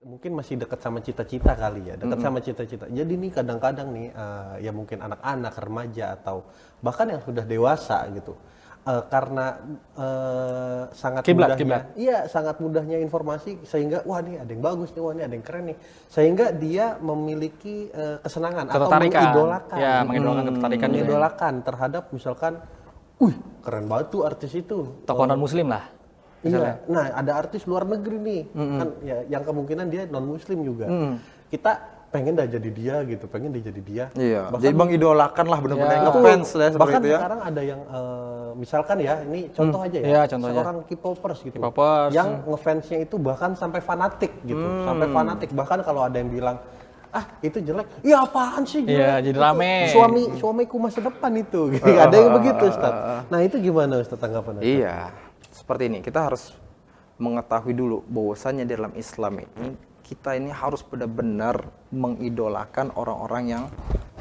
Mungkin masih dekat sama cita-cita kali ya, dekat sama cita-cita. Jadi nih kadang-kadang nih, ya mungkin anak-anak, remaja atau bahkan yang sudah dewasa gitu, karena sangat mudahnya, iya sangat mudahnya informasi sehingga wah nih ada yang bagus nih, wah nih ada yang keren nih, sehingga dia memiliki kesenangan atau mengidolakan, ya mengidolakan ketertarikan, mengidolakan terhadap misalkan, wih keren banget tuh artis itu, tokoh non muslim lah. Iya, nah ada artis luar negeri nih, kan ya, yang kemungkinan dia non muslim juga. Kita pengen dah jadi dia gitu, pengen dia jadi dia. Iya, bahkan, jadi mengidolakan lah benar-benar ngefans ya seperti bahkan itu ya. sekarang ada yang misalkan ya, ini contoh aja ya, Iya, contoh seorang K-popers gitu, K-popers, yang ngefansnya itu bahkan sampai fanatik gitu, sampai fanatik. Bahkan kalau ada yang bilang, ah itu jelek, iya apaan sih jelek? Iya, jadi rame. Suamiku masa depan itu, ada yang begitu Ustaz. Nah itu gimana Ustaz tanggapan Ustaz? Iya, seperti ini. Kita harus mengetahui dulu bahwasannya dalam Islam ini kita ini harus benar-benar mengidolakan orang-orang yang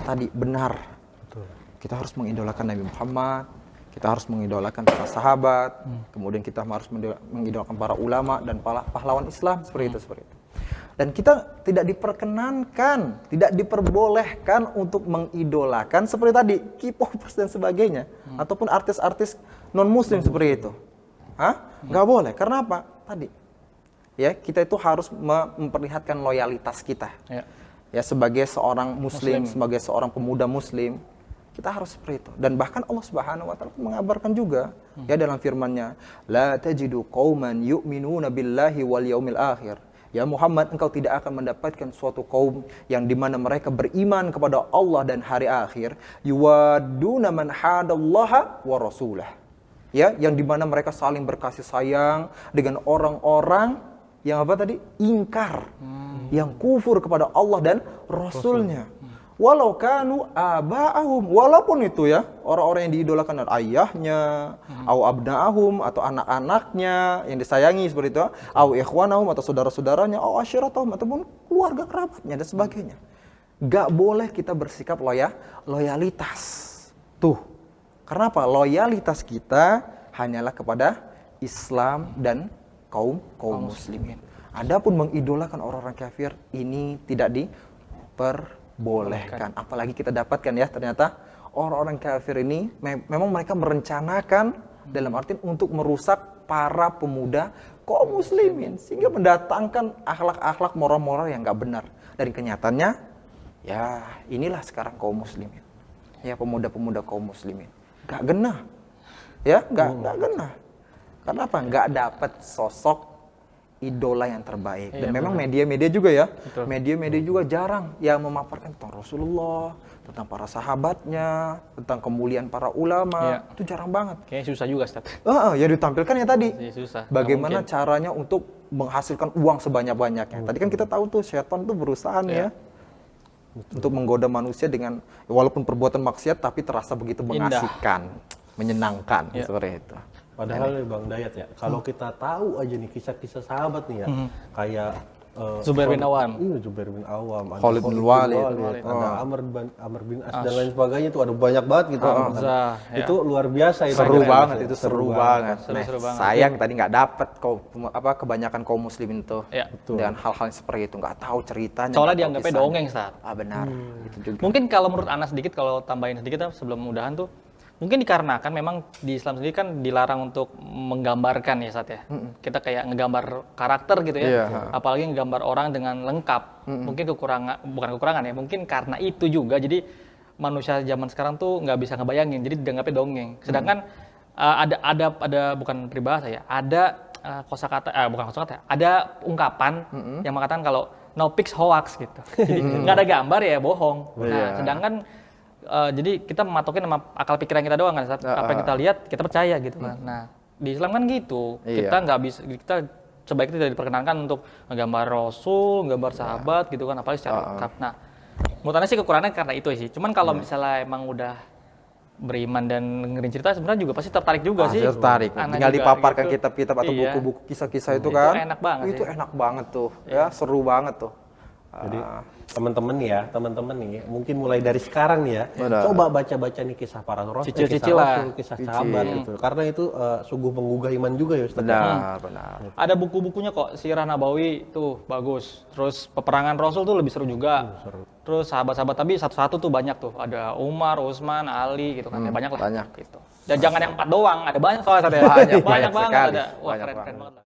tadi benar. Betul. Kita harus mengidolakan Nabi Muhammad, kita harus mengidolakan para sahabat, kemudian kita harus mengidolakan para ulama dan para pahlawan Islam seperti itu. Dan kita tidak diperkenankan, tidak diperbolehkan untuk mengidolakan seperti tadi K-popers dan sebagainya, ataupun artis-artis non muslim seperti itu. Nggak boleh. Karena apa? Tadi ya kita itu harus memperlihatkan loyalitas kita. Ya sebagai seorang muslim, sebagai seorang pemuda muslim, kita harus seperti itu. Dan bahkan Allah Subhanahu wa taala mengabarkan juga ya dalam firman-Nya, la tajidu qauman yu'minuna billahi wal yaumil akhir. Ya Muhammad, engkau tidak akan mendapatkan suatu kaum yang dimana mereka beriman kepada Allah dan hari akhir, yuwadduna man hadallaha wa rasulah. Ya, yang dimana mereka saling berkasih sayang dengan orang-orang yang apa tadi? Ingkar, yang kufur kepada Allah dan Rasulnya. Walau kanu aba'ahum, walaupun itu ya orang-orang yang diidolakan adalah ayahnya, au abna'ahum atau anak-anaknya yang disayangi seperti itu, au ikhwanahum atau saudara-saudaranya, au asyiratahum ataupun keluarga kerabatnya dan sebagainya. Gak boleh kita bersikap loyalitas. Tuh. Karena apa? Loyalitas kita hanyalah kepada Islam dan kaum muslimin. Adapun mengidolakan orang-orang kafir ini tidak diperbolehkan. Apalagi kita dapatkan ya ternyata orang-orang kafir ini memang mereka merencanakan dalam arti untuk merusak para pemuda kaum muslimin sehingga mendatangkan akhlak-akhlak moral-moral yang nggak benar. Dan kenyataannya ya inilah sekarang kaum muslimin. Ya pemuda-pemuda kaum muslimin. Gak genah, ya gak genah. Karena apa? Gak dapat sosok idola yang terbaik. Dan memang media-media juga ya, media-media juga jarang yang memaparkan tentang Rasulullah, tentang para sahabatnya, tentang kemuliaan para ulama. Itu jarang banget. Kayaknya susah juga, Ustaz. Ya ditampilkan ya tadi. Susah. Bagaimana caranya untuk menghasilkan uang sebanyak-banyaknya. Tadi kan kita tahu tuh setan tuh berusaha ya. Untuk menggoda manusia dengan walaupun perbuatan maksiat tapi terasa begitu mengasihkan, menyenangkan seperti itu. Padahal nih Bang Dayat ya, kalau kita tahu aja nih kisah-kisah sahabat nih ya, kayak Zubair bin Awam. Iya, Zubair bin Awam, Khalid bin Walid, ada Amr bin As dan lain sebagainya itu ada banyak banget gitu. Itu luar biasa itu. Seru banget itu, seru banget. Seru banget. Sayang tadi nggak dapet kebanyakan kaum muslimin tuh dengan hal-hal seperti itu, nggak tahu ceritanya. Soalnya dianggapnya dongeng, Ustaz. Benar. Itu juga. Mungkin kalau menurut Anas sedikit, kalau tambahin sedikit sebelum mudahan tuh, mungkin dikarenakan memang di Islam sendiri kan dilarang untuk menggambarkan ya Ustaz ya. Kita kayak ngegambar karakter gitu ya. Apalagi ngegambar orang dengan lengkap. Mungkin bukan kekurangan ya, mungkin karena itu juga jadi manusia zaman sekarang tuh nggak bisa ngebayangin, jadi dianggapnya dongeng. Sedangkan ada bukan peribahasa ya, ada bukan kosakata, ada ungkapan yang mengatakan kalau no pics hoax gitu. Jadi nggak ada gambar ya bohong. Nah, sedangkan jadi kita mematokin sama akal pikiran kita doang kan, apa yang kita lihat kita percaya gitu kan. Nah di Islam kan gitu, kita nggak bisa, kita sebaiknya tidak diperkenankan untuk menggambar Rasul, gambar sahabat gitu kan, apalagi secara lengkap. Nah menurut Anda sih kekurangannya karena itu sih. Cuman kalau misalnya emang udah beriman dan dengerin cerita sebenarnya juga pasti tertarik juga sih. Tertarik. Tinggal dipaparkan gitu. kitab-kitab atau buku-buku kisah-kisah itu kan. Itu enak banget. Itu enak banget tuh, ya seru banget tuh. Jadi teman-teman nih, mungkin mulai dari sekarang nih ya, coba baca-baca nih kisah para rasul, kisah sahabat gitu. Karena itu sungguh menggugah iman juga ya Ustaz. Benar. Ada buku-bukunya kok, Sirah Nabawi tuh bagus. Terus peperangan Rasul tuh lebih seru juga. Terus sahabat-sahabat tapi satu-satu tuh banyak tuh. Ada Umar, Utsman, Ali gitu kan. Banyak lah. Banyak. Gitu. Dan jangan yang 4 doang, ada banyak soalnya. Banyak banget sekali. ada. Wah, Banyak keren banget. banget.